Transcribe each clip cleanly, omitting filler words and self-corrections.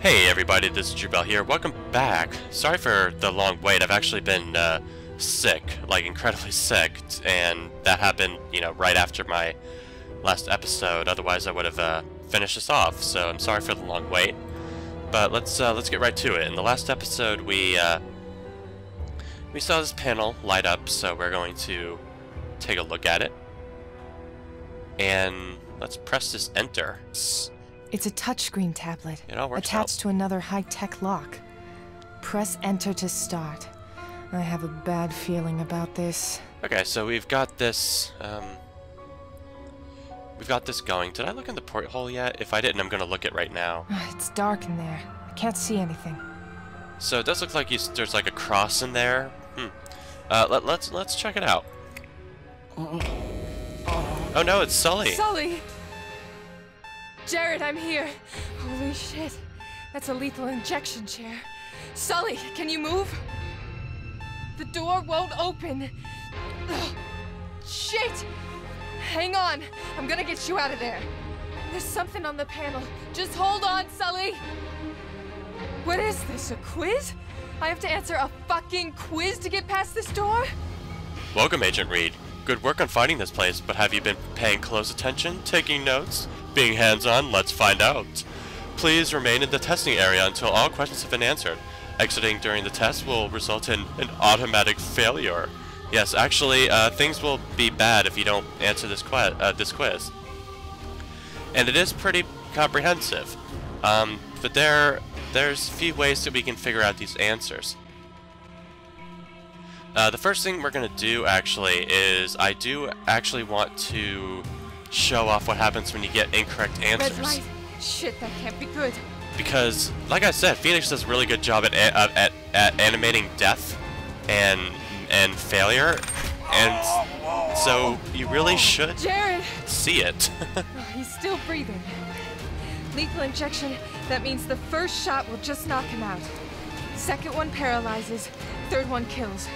Hey everybody, this is Jubel here. Welcome back. Sorry for the long wait. I've actually been sick, like incredibly sick, and that happened, right after my last episode. Otherwise, I would have finished this off. So I'm sorry for the long wait. But let's get right to it. In the last episode, we saw this panel light up, so we're going to take a look at it. And let's press this enter. It's a touchscreen tablet, Works attached out. to another high-tech lock. Press enter to start. I have a bad feeling about this. Okay, so we've got this, going. Did I look in the porthole yet? If I didn't, I'm gonna look it right now. It's dark in there. I can't see anything. So it does look like there's like a cross in there. Let's check it out. Oh no, it's Sully! Sully! Jared, I'm here. Holy shit. That's a lethal injection chair. Sully, can you move? The door won't open. Ugh. Shit! Hang on. I'm gonna get you out of there. There's something on the panel. Just hold on, Sully. What is this, a quiz? I have to answer a fucking quiz to get past this door? Welcome, Agent Reed. Good work on finding this place, but have you been paying close attention, taking notes? Being hands-on, let's find out. Please remain in the testing area until all questions have been answered. Exiting during the test will result in an automatic failure. Yes, actually, things will be bad if you don't answer this quiz. And it is pretty comprehensive. But there's a few ways that we can figure out these answers. The first thing we're going to do, actually, is I do actually want to show off what happens when you get incorrect answers. Red light. Shit, that can't be good. Because, like I said, Phoenix does a really good job at animating death and failure, and so you really should Jared! see it. Oh, he's still breathing. Lethal injection, that means the first shot will just knock him out. Second one paralyzes, third one kills.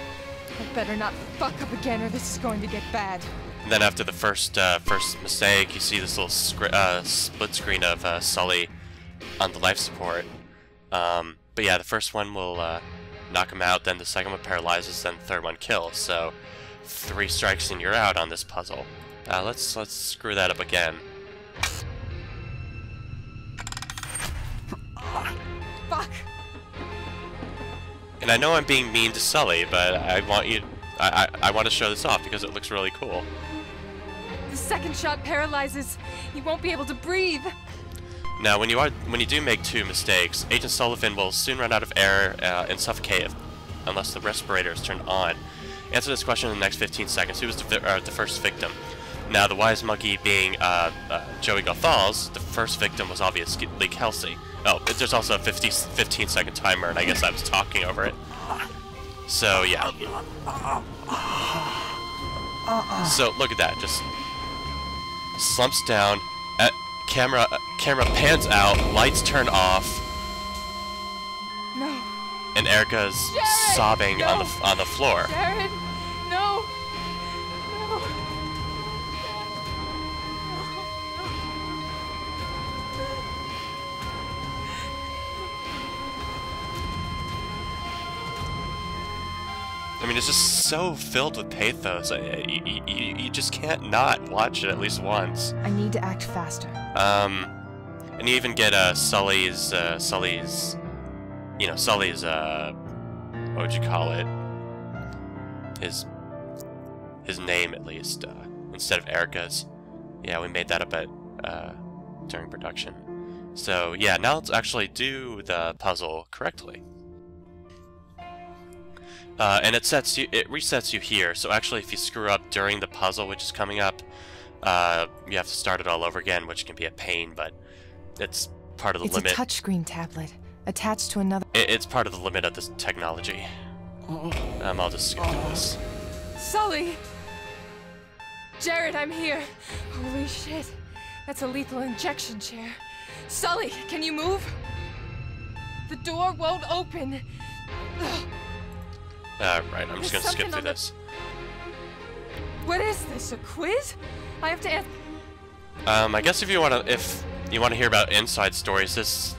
I better not fuck up again or this is going to get bad. And then after the first mistake, you see this little split screen of Sully on the life support. But yeah, the first one will knock him out, then the second one paralyzes, then the third one kills. So 3 strikes and you're out on this puzzle. Let's screw that up again. Fuck! And I know I'm being mean to Sully, but I want to show this off because it looks really cool. The second shot paralyzes. He won't be able to breathe. Now, when you do make 2 mistakes, Agent Sullivan will soon run out of air and suffocate unless the respirator is turned on. Answer this question in the next 15 seconds. Who was the first victim? Now, the wise monkey being Joey Gothals, the first victim was obviously Kelsey. Oh, there's also a 15-second timer, and I guess I was talking over it. So, yeah. So, look at that. Just slumps down. Camera pans out. Lights turn off. No. And Erica's Jared, sobbing no. on the floor. Jared, no. No. I mean, it's just so filled with pathos. You just can't not watch it at least once. I need to act faster. And you even get Sully's, what would you call it? His name, at least, instead of Erica's. Yeah, we made that up during production. So, yeah, now let's actually do the puzzle correctly. And it resets you here, so actually if you screw up during the puzzle, which is coming up, you have to start it all over again, which can be a pain, but it's part of the limit. It's a touchscreen tablet, attached to another... It's part of the limit of this technology. I'll just skip through this. Sully! Jared, I'm here. Holy shit. That's a lethal injection chair. Sully, can you move? The door won't open. Ugh. Right, I'm just There's gonna skip something through on the- this. What is this, a quiz? I have to answer. I guess if you want to, if you want to hear about inside stories, this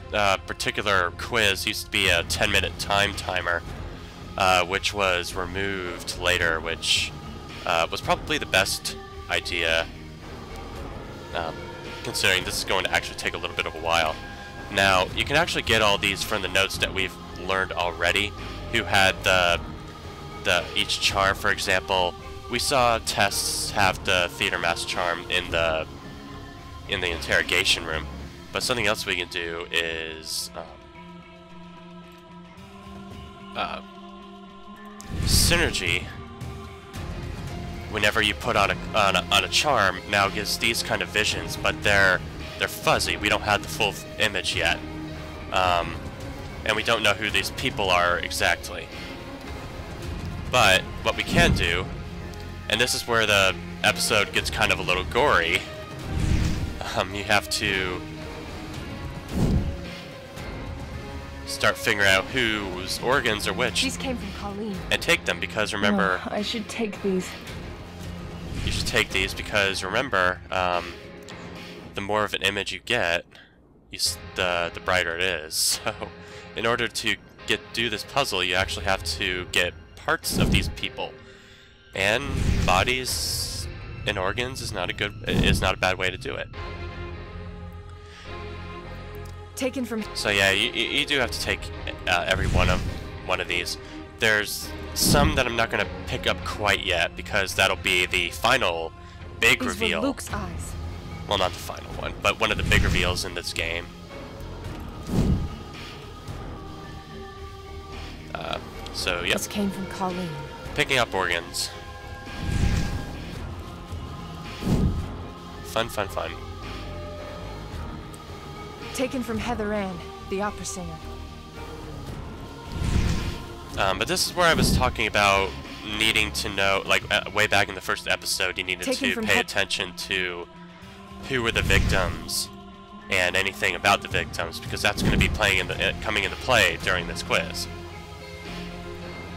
particular quiz used to be a 10-minute time timer, which was removed later, which was probably the best idea, considering this is going to actually take a little bit of a while. Now, you can actually get all these from the notes that we've learned already, who had each charm. For example, we saw Tess have the theater mask charm in the interrogation room, but something else we can do is synergy. Whenever you put on a charm, now gives these kind of visions, but they're fuzzy. We don't have the full image yet, and we don't know who these people are exactly. But what we can do, and this is where the episode gets kind of a little gory, you have to start figuring out whose organs are which. These came from Colleen. And take them, because remember... I should take these. You should take these because remember, the more of an image you get, the brighter it is. So, in order to do this puzzle, you actually have to get parts of these people, and bodies and organs is not a bad way to do it. Taken from... So yeah, you do have to take every one of these. There's some that I'm not going to pick up quite yet, because that'll be the final big These reveal. were Luke's eyes. Well, not the final one, but one of the big reveals in this game. So yep. This came from Colleen. Picking up organs. Fun, fun, fun. Taken from Heather Ann, the opera singer. But this is where I was talking about needing to know, like way back in the first episode, you needed to pay attention to who were the victims and anything about the victims, because that's going to be coming into play during this quiz.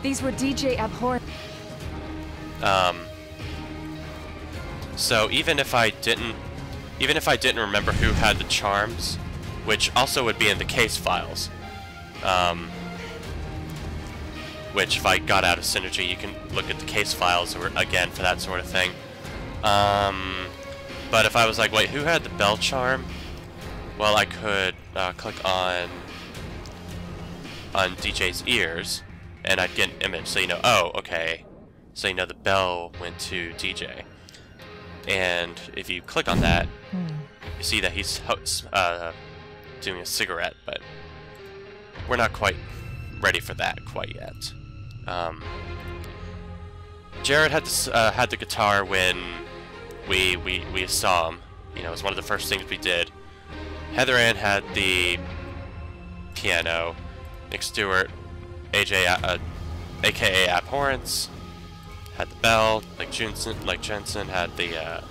These were DJ Abhorrent. So even if I didn't remember who had the charms, which also would be in the case files, which if I got out of Synergy, you can look at the case files again for that sort of thing. But if I was like, wait, who had the bell charm? Well, I could click on DJ's ears, and I'd get an image, so you know, oh, okay. So you know the bell went to DJ. And if you click on that, you see that he's doing a cigarette, but we're not quite ready for that quite yet. Jared had the guitar when we saw him. You know, it was one of the first things we did. Heather Ann had the piano. Nick Stewart, aka Abhorrence, had the bell. Like Jensen had the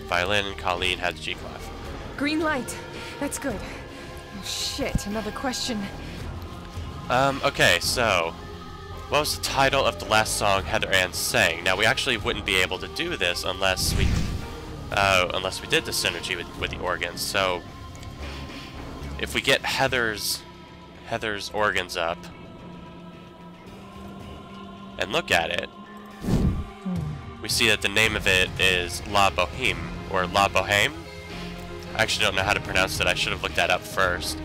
violin, and Colleen had the G-clef. Green light. That's good. Oh shit, another question. Okay, so what was the title of the last song Heather Ann sang? Now we actually wouldn't be able to do this unless we did the synergy with the organs. So if we get Heather's organs up and look at it, we see that the name of it is La Boheme, or La Boheme. I actually don't know how to pronounce it. I should have looked that up first.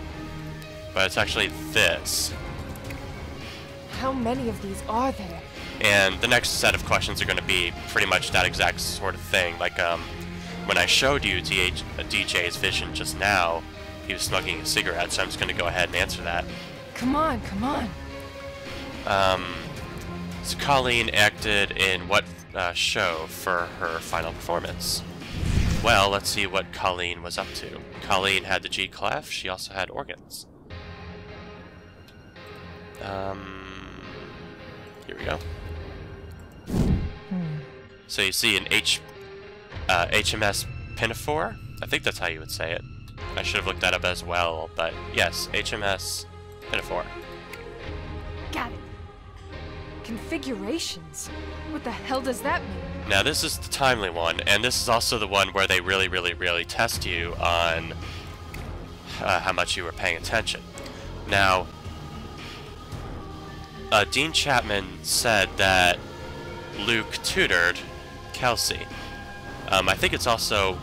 But it's actually this. How many of these are there? And the next set of questions are going to be pretty much that exact sort of thing. Like, when I showed you DJ's vision just now, he was smoking a cigarette, so I'm just going to go ahead and answer that. Come on, come on. So Colleen acted in what show for her final performance? Well, let's see what Colleen was up to. Colleen had the G-clef, she also had organs. Here we go. So you see an HMS Pinafore? I think that's how you would say it. I should have looked that up as well, but yes, HMS Pinafore. Got it. Configurations? What the hell does that mean? Now this is the timely one, and this is also the one where they really test you on how much you were paying attention. Now, Dean Chapman said that Luke tutored Kelsey. I think it was also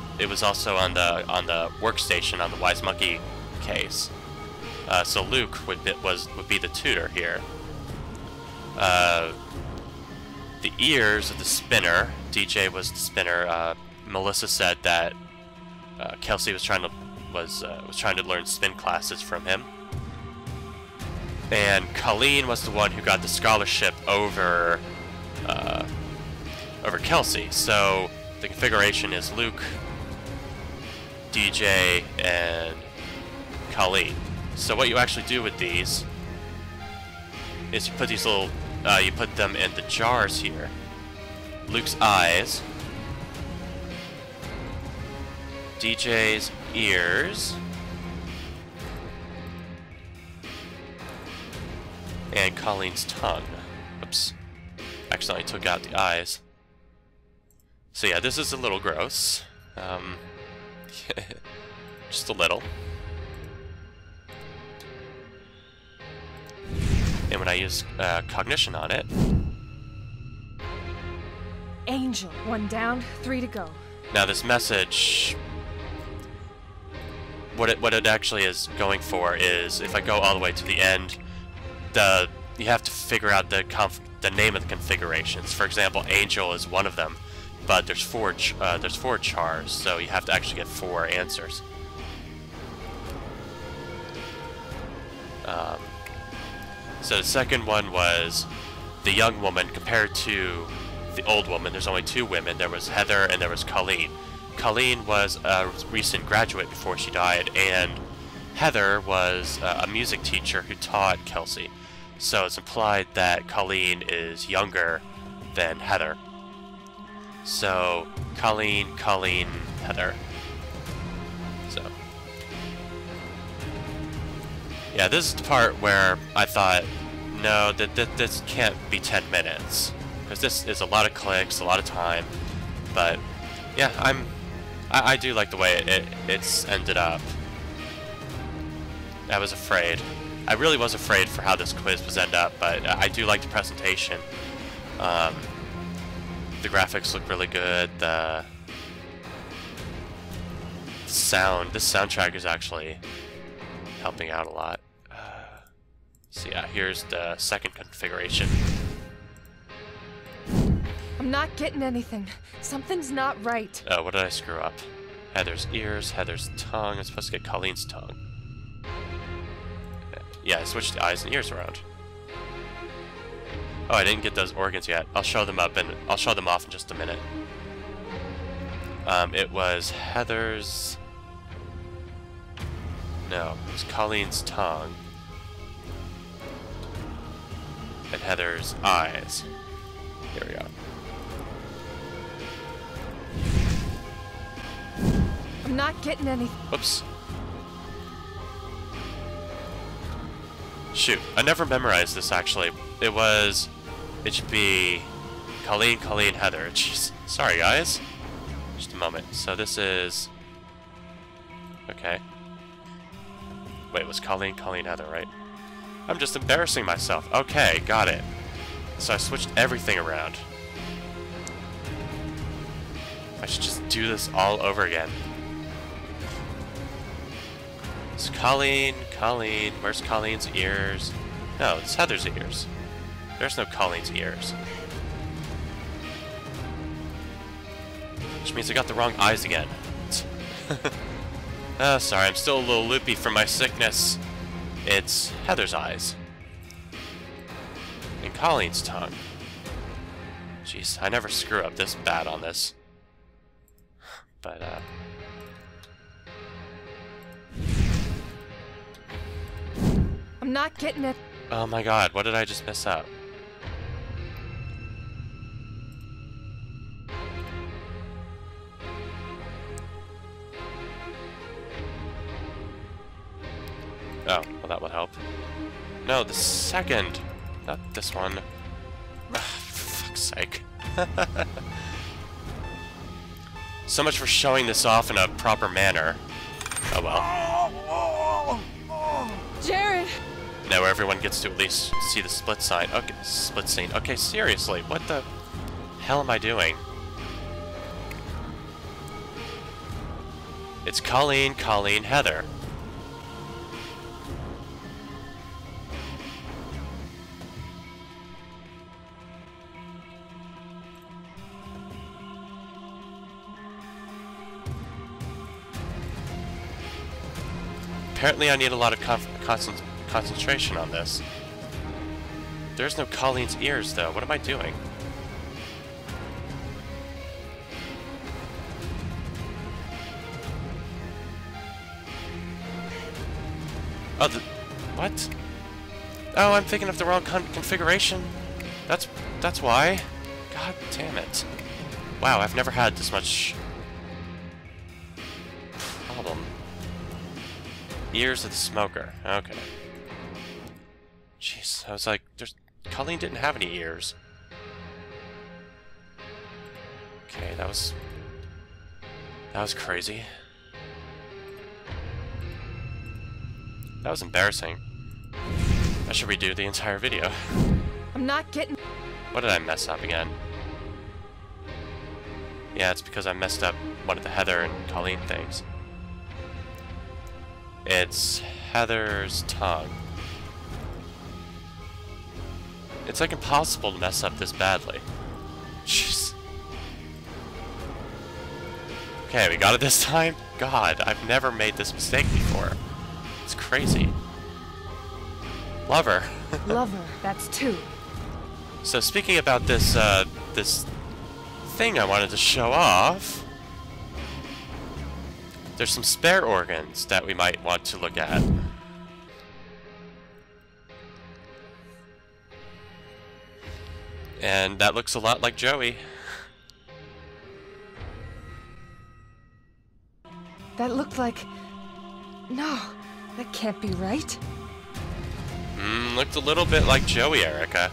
on the workstation on the Wise Monkey case. So Luke would be the tutor here. The ears of the spinner. DJ was the spinner. Melissa said that Kelsey was trying to learn spin classes from him. And Colleen was the one who got the scholarship over Kelsey. So the configuration is Luke, DJ, and Colleen. So what you actually do with these is you put these little, you put them in the jars here. Luke's eyes, DJ's ears, and Colleen's tongue. Oops. Accidentally took out the eyes. So yeah, this is a little gross. Just a little. And when I use cognition on it... Angel, 1 down, 3 to go. Now this message... What it actually is going for is, if I go all the way to the end, you have to figure out the name of the configurations. For example, Angel is one of them, but there's four chars, so you have to actually get 4 answers. So the second one was the young woman compared to the old woman. There's only 2 women. There was Heather and there was Colleen. Colleen was a recent graduate before she died, and Heather was a music teacher who taught Kelsey. So it's implied that Colleen is younger than Heather. So Colleen, Heather. So yeah, this is the part where I thought, no, this can't be 10 minutes, because this is a lot of clicks, a lot of time. But yeah, I do like the way it's ended up. I was afraid. I really was afraid for how this quiz was end up, but I do like the presentation. The graphics look really good. The sound, this soundtrack is actually helping out a lot. So yeah, here's the second configuration. I'm not getting anything. Something's not right. What did I screw up? Heather's ears, Heather's tongue. I'm supposed to get Colleen's tongue. Yeah, I switched the eyes and ears around. Oh, I didn't get those organs yet. I'll show them up and I'll show them off in just a minute. It was Heather's... No, it was Colleen's tongue. And Heather's eyes. Here we go. I'm not getting any. Whoops. Shoot, I never memorized this actually. It should be Colleen, Heather. Jeez. Sorry guys. Just a moment. So this is... Okay. Wait, it was Colleen, Heather, right? I'm just embarrassing myself. Okay, got it. So I switched everything around. I should just do this all over again. It's Colleen. Where's Colleen's ears? No, it's Heather's ears. There's no Colleen's ears. Which means I got the wrong eyes again. Oh, sorry, I'm still a little loopy from my sickness. It's Heather's eyes. And Colleen's tongue. Jeez, I never screw up this bad on this. But, I'm not getting it. oh my god, what did I just mess up? Oh, well that would help. No, the second! Not this one. For fuck's sake. So much for showing this off in a proper manner. Oh well. Jared! Now everyone gets to at least see the split sign. Okay, split scene. Okay, seriously, what the hell am I doing? It's Colleen, Heather. Apparently I need a lot of concentration on this. There's no Colleen's ears, though. What am I doing? Oh, what? Oh, I'm thinking of the wrong configuration. That's why. God damn it. Wow, I've never had this much problem. Ears of the smoker. Okay. Jeez, I was like, Colleen didn't have any ears. Okay, that was crazy. That was embarrassing. I should redo the entire video. I'm not getting... What did I mess up again? Yeah, it's because I messed up one of the Heather and Colleen things. It's Heather's tongue. It's like impossible to mess up this badly. Jeez. Okay, we got it this time? God, I've never made this mistake before. It's crazy. Lover. Lover, that's 2. So speaking about this, this thing I wanted to show off, there's some spare organs that we might want to look at. And that looks a lot like Joey. That looked like... No, that can't be right. Looked a little bit like Joey, Erica.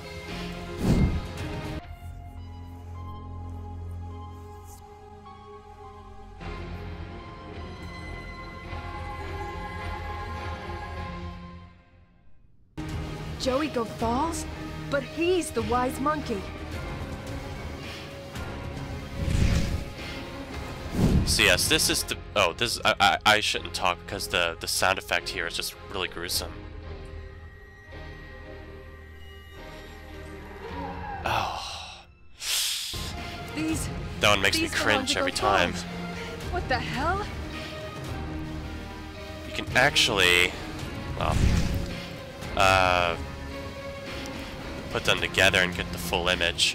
Joey Gothals? But he's the wise monkey. So yes, this is the... Oh, this... I shouldn't talk because the sound effect here is just really gruesome. Oh. That one makes me cringe every time. What the hell? You can actually... Well... put them together and get the full image.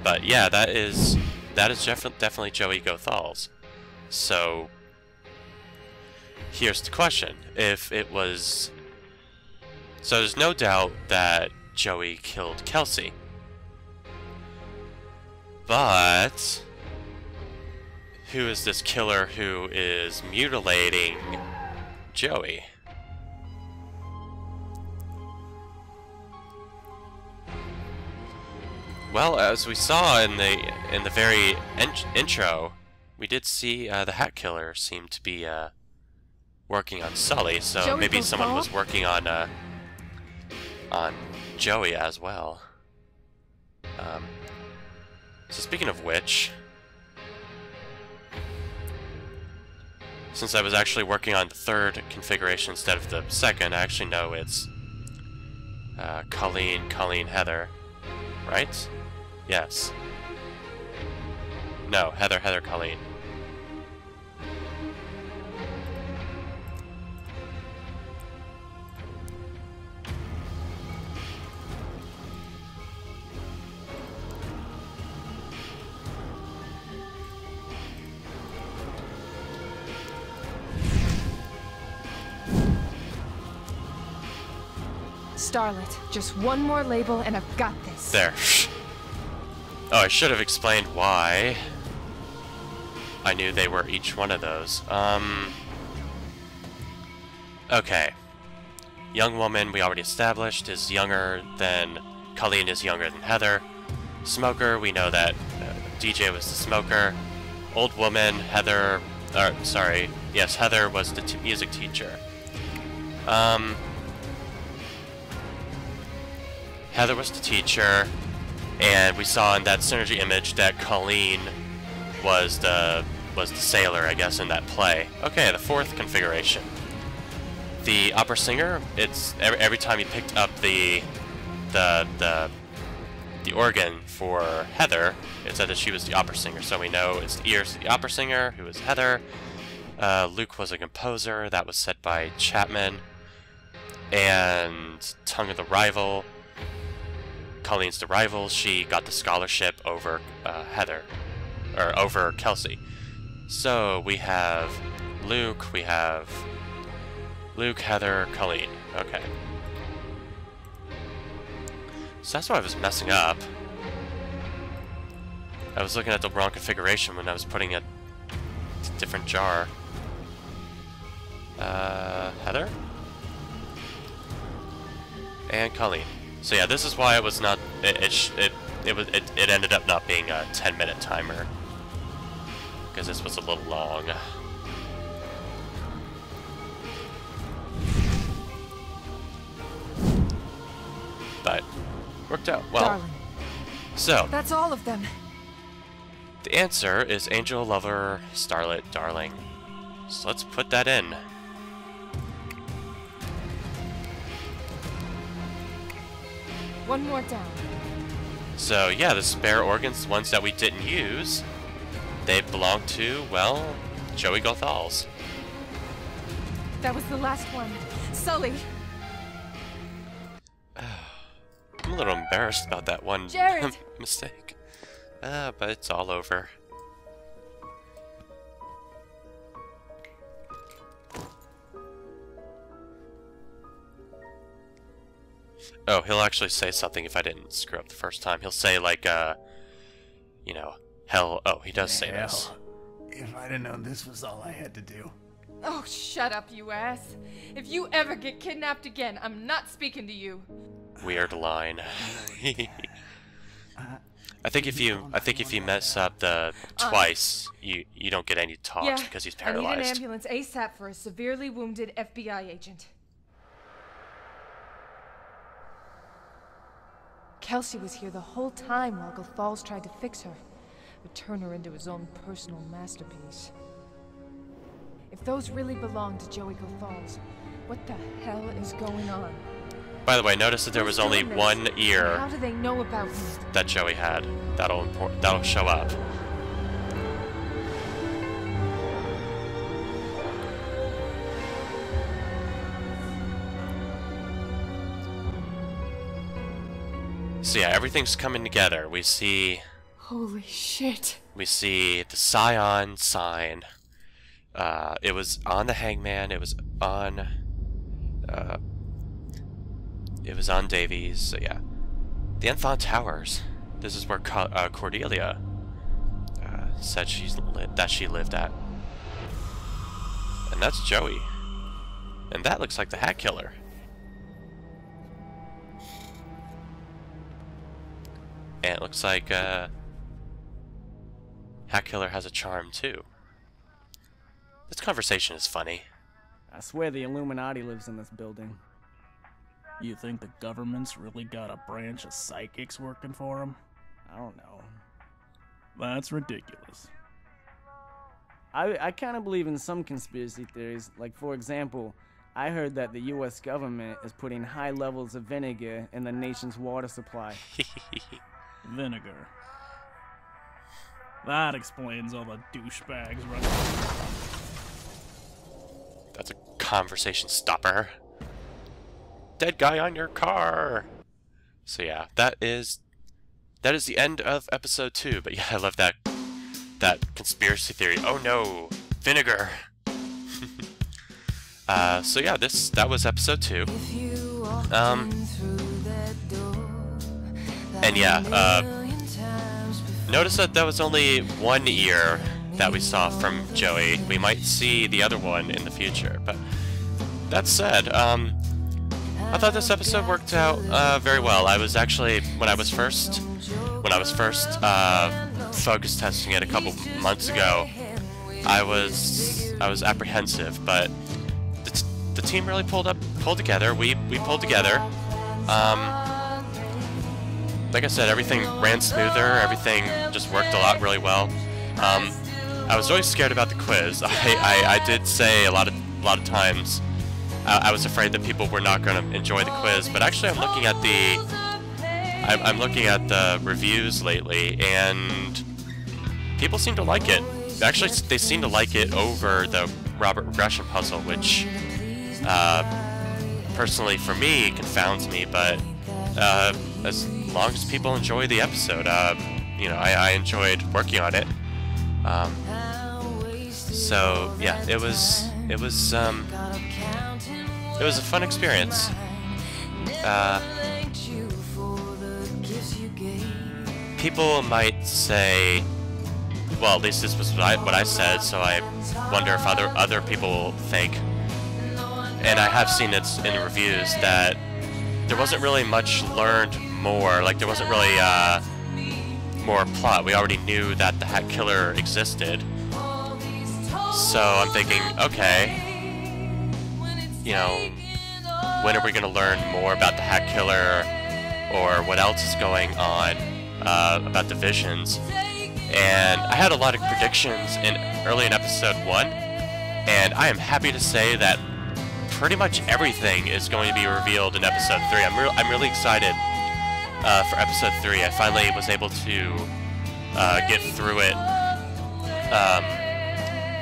But yeah, that is definitely Joey Gothals. So here's the question. If it was... So there's no doubt that Joey killed Kelsey. But who is this killer who is mutilating Joey? Well, as we saw in the very intro, we did see the Hat Killer seem to be working on Sully, so Joey maybe someone Gothal? was working on Joey as well. So speaking of which, since I was actually working on the 3rd configuration instead of the 2nd, I actually know it's Colleen, Heather, right? Yes. No, Heather, Colleen. Starlet, just one more label and I've got this. There. Oh, I should have explained why I knew they were each one of those. Okay. Young woman, we already established, is younger than... Colleen is younger than Heather. Smoker, we know that DJ was the smoker. Old woman, Heather... sorry. Yes, Heather was the music teacher. Heather was the teacher, and we saw in that synergy image that Colleen was the sailor, I guess, in that play. Okay, the fourth configuration. The opera singer, it's every time you picked up the organ for Heather, it said that she was the opera singer, so we know it's the ears of the opera singer, who is Heather. Luke was a composer, that was set by Chapman. And Tongue of the Rival, Colleen's the rival, she got the scholarship over Heather, or over Kelsey. So we have Luke, Heather, Colleen. Okay. So that's why I was messing up. I was looking at the wrong configuration when I was putting it in a different jar. Heather? And Colleen. So yeah, this is why it was not. It ended up not being a 10-minute timer because this was a little long. But worked out well. Darling. So That's all of them. the answer is Angel, Lover, Starlet, Darling. So let's put that in. One more down. So yeah, the spare organs, the ones that we didn't use, they belong to, well, Joey Gothals. That was the last one. Sully. I'm a little embarrassed about that one Jared! mistake. But it's all over. Oh, he'll actually say something if I didn't screw up the first time. He'll say, like, you know, hell. Oh, he does say this. Hell, if I'd have known this was all I had to do. Oh, shut up, you ass. If you ever get kidnapped again, I'm not speaking to you. Weird line. I think if you mess up the twice, you don't get any talks because he's I need an paralyzed. ambulance ASAP for a severely wounded FBI agent. Kelsey was here the whole time while Gothals tried to fix her, but turn her into his own personal masterpiece. If those really belong to Joey Gothals, what the hell is going on? By the way, notice that there was only one ear How do they know about me? that Joey had. That'll show up. So yeah, everything's coming together. We see Holy shit. the Scion sign. It was on the Hangman. It was on Davies. So yeah, the Enthon Towers. This is where Cordelia said that she lived at, and that's Joey. And that looks like the Hat Killer. And it looks like Hat Killer has a charm too. This conversation is funny. I swear the Illuminati lives in this building. You think the government's really got a branch of psychics working for them? I don't know. That's ridiculous. I kind of believe in some conspiracy theories. Like, for example, I heard that the U.S. government is putting high levels of vinegar in the nation's water supply. Vinegar. That explains all the douchebags running. That's a conversation stopper. Dead guy on your car. So yeah, that is the end of episode 2. But yeah, I love that conspiracy theory. Oh no, vinegar. So yeah, that was episode 2. And yeah, notice that was only one ear that we saw from Joey. We might see the other one in the future, but that said, I thought this episode worked out very well. I was actually when I was first focus testing it a couple months ago, I was apprehensive, but the team really pulled together. We pulled together. like I said, everything ran smoother. Everything just worked a lot really well. I was always scared about the quiz. I did say a lot of times I was afraid that people were not going to enjoy the quiz, but actually I'm looking at the reviews lately, and people seem to like it. Actually, they seem to like it over the Robert regression puzzle, which personally for me confounds me, but as long as people enjoy the episode, you know, I enjoyed working on it. So yeah, it was a fun experience. People might say, well, at least this was what I said, so I wonder if other people think, and I have seen it in reviews, that there wasn't really much learned more. Like, there wasn't really more plot. We already knew that the Hat Killer existed. So I'm thinking, okay, you know, when are we going to learn more about the Hat Killer, or what else is going on about the Visions? And I had a lot of predictions early in episode 1, and I am happy to say that pretty much everything is going to be revealed in episode 3. I'm really excited for episode 3. I finally was able to get through it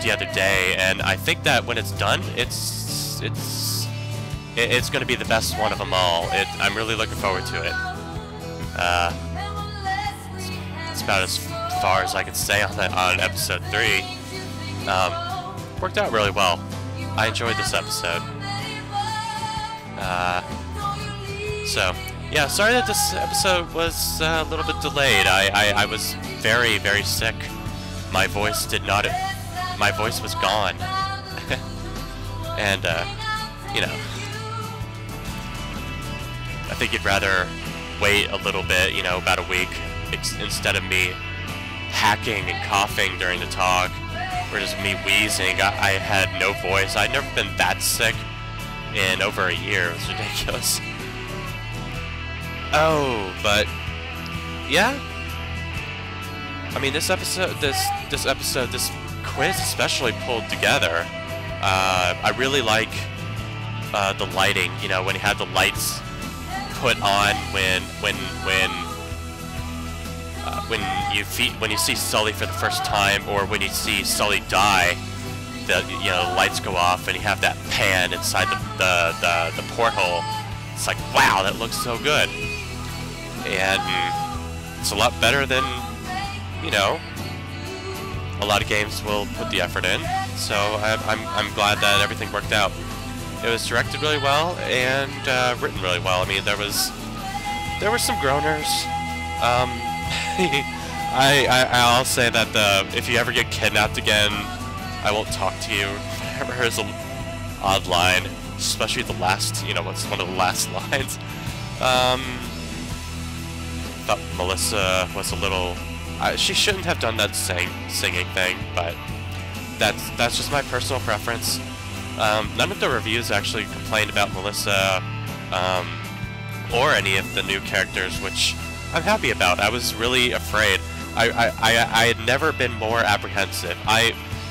the other day, and I think that when it's done, it's going to be the best one of them all. I'm really looking forward to it. It's about as far as I can say on episode 3. Worked out really well. I enjoyed this episode. So yeah, sorry that this episode was a little bit delayed. I was very, very sick. My voice was gone. And you know, I think you'd rather wait a little bit, you know, about a week, instead of me hacking and coughing during the talk, or just me wheezing. I had no voice. I'd never been that sick in over a year. It was ridiculous. Oh, but yeah. I mean, this quiz especially pulled together. I really like the lighting. You know, when he had the lights put on when you see Sully for the first time, or when you see Sully die, the lights go off and you have that pan inside the porthole. It's like, wow, that looks so good, and it's a lot better than, you know, a lot of games will put the effort in. So I'm glad that everything worked out. It was directed really well and written really well. I mean, there were some groaners. I'll say that if you ever get kidnapped again, I won't talk to you. Whatever is an odd line, especially the last, what's one of the last lines. Thought Melissa was a little. She shouldn't have done that singing thing, but that's just my personal preference. None of the reviews actually complained about Melissa or any of the new characters, which I'm happy about. I was really afraid. I had never been more apprehensive.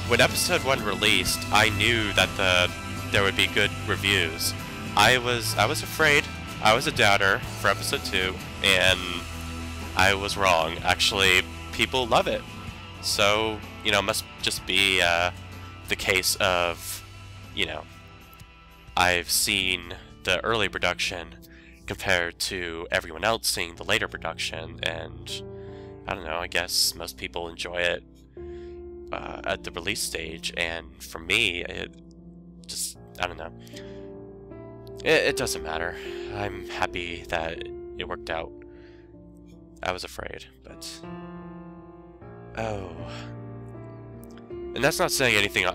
When episode 1 released, I knew that there would be good reviews. I was afraid. I was a doubter for episode 2, and I was wrong. Actually, people love it. So, it must just be the case of, I've seen the early production compared to everyone else seeing the later production, and I don't know, I guess most people enjoy it at the release stage, and for me, it just, I don't know. It doesn't matter. I'm happy that it worked out. I was afraid, but... Oh. And that's not saying anything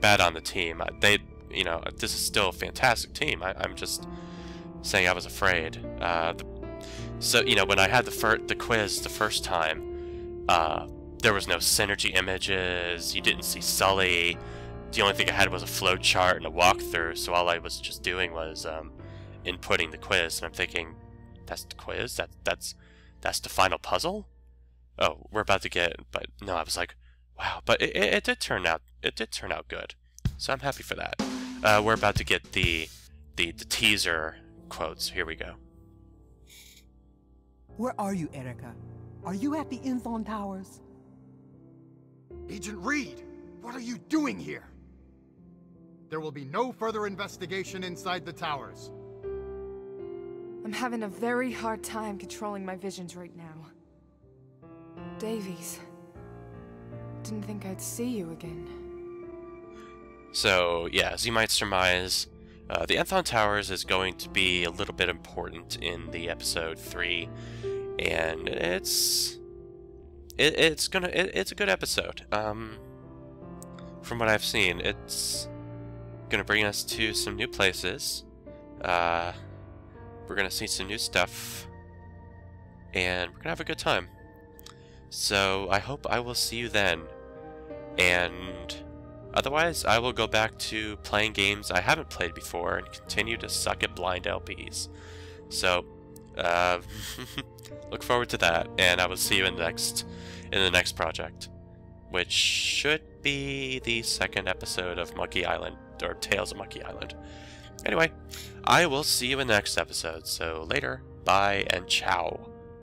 bad on the team. This is still a fantastic team. I'm just saying I was afraid. So, when I had the quiz the first time, there was no synergy images, you didn't see Sully. The only thing I had was a flowchart and a walkthrough, so all I was just doing was inputting the quiz, and I'm thinking, that's the quiz? That's That's the final puzzle? Oh, we're about to get, but no, I was like, wow, but it did turn out good. So I'm happy for that. We're about to get the teaser quotes. Here we go. Where are you, Erica? Are you at the Enthon Towers? Agent Reed, what are you doing here? There will be no further investigation inside the towers. I'm having a very hard time controlling my visions right now. Davies. Didn't think I'd see you again. So, yeah, as you might surmise, the Enthon Towers is going to be a little bit important in the episode 3, and it's a good episode. From what I've seen, it's gonna bring us to some new places. We're gonna see some new stuff, and we're gonna have a good time. So I hope I will see you then, and otherwise I will go back to playing games I haven't played before and continue to suck at blind LPs. So look forward to that, and I will see you in the next project, which should be the second episode of Monkey Island, or Tales of Monkey Island. Anyway, I will see you in the next episode, so later, bye and ciao.